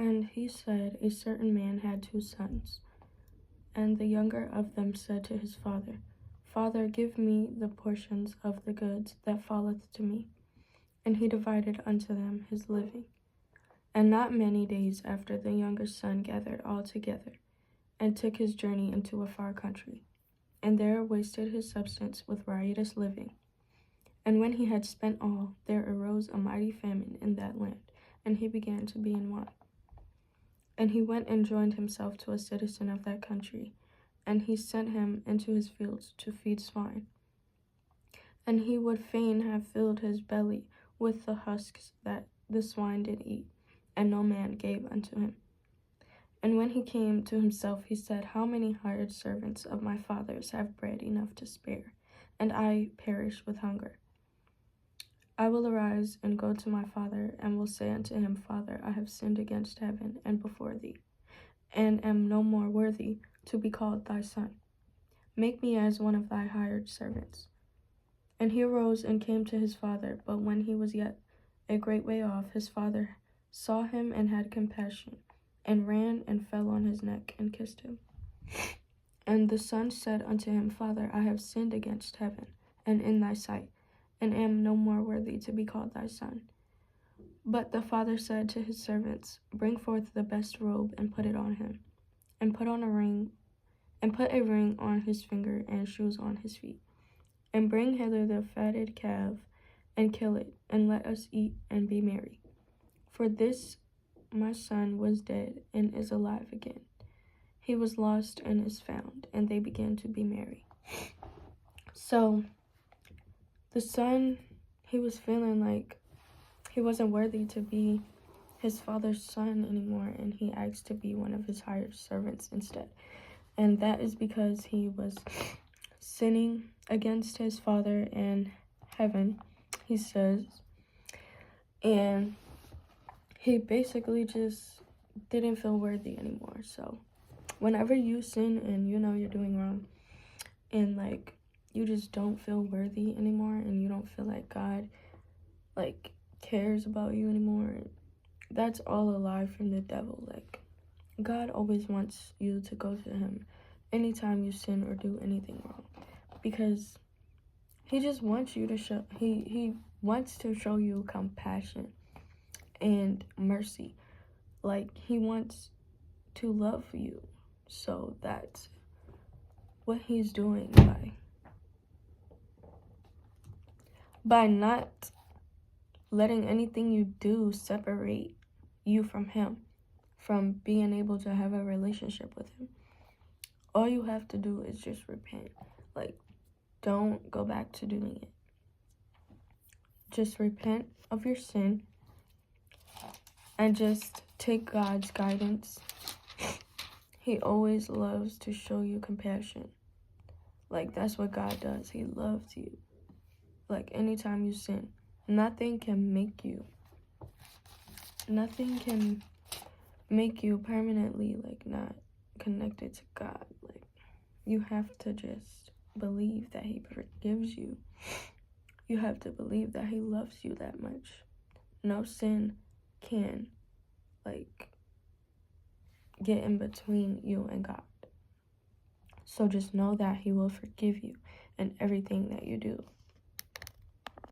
And he said, a certain man had 2 sons. And the younger of them said to his father, Father, give me the portions of the goods that falleth to me. And he divided unto them his living. And not many days after, the younger son gathered all together, and took his journey into a far country, and there wasted his substance with riotous living. And when he had spent all, there arose a mighty famine in that land, and he began to be in want. And he went and joined himself to a citizen of that country, and he sent him into his fields to feed swine. And he would fain have filled his belly with the husks that the swine did eat, and no man gave unto him. And when he came to himself, he said, How many hired servants of my father's have bread enough to spare, and I perish with hunger? I will arise and go to my father, and will say unto him, Father, I have sinned against heaven and before thee, and am no more worthy to be called thy son. Make me as one of thy hired servants. And he arose and came to his father, but when he was yet a great way off, his father saw him and had compassion, and ran and fell on his neck and kissed him. And the son said unto him, Father, I have sinned against heaven and in thy sight, and am no more worthy to be called thy son. But the father said to his servants, Bring forth the best robe and put it on him, and put a ring on his finger and shoes on his feet. And bring hither the fatted calf, and kill it, and let us eat and be merry. For this my son was dead and is alive again. He was lost and is found, and they began to be merry. So the son, he was feeling like he wasn't worthy to be his father's son anymore, and he asked to be one of his hired servants instead. And that is because he was sinning against his father in heaven, he says. And he basically just didn't feel worthy anymore. So whenever you sin and you know you're doing wrong, and like you just don't feel worthy anymore, and you don't feel like God like cares about you anymore, that's all a lie from the devil. Like, God always wants you to go to him anytime you sin or do anything wrong, because he just wants you to show he wants to show you compassion and mercy. Like, he wants to love you. So that's what he's doing by not letting anything you do separate you from him, from being able to have a relationship with him. All you have to do is just repent. Like, don't go back to doing it. Just repent of your sin and just take God's guidance. He always loves to show you compassion. Like, that's what God does. He loves you. Like, anytime you sin, nothing can make you permanently like not connected to God. Like, you have to just believe that he forgives you. You have to believe that he loves you that much. No sin can like get in between you and God. So just know that he will forgive you in everything that you do.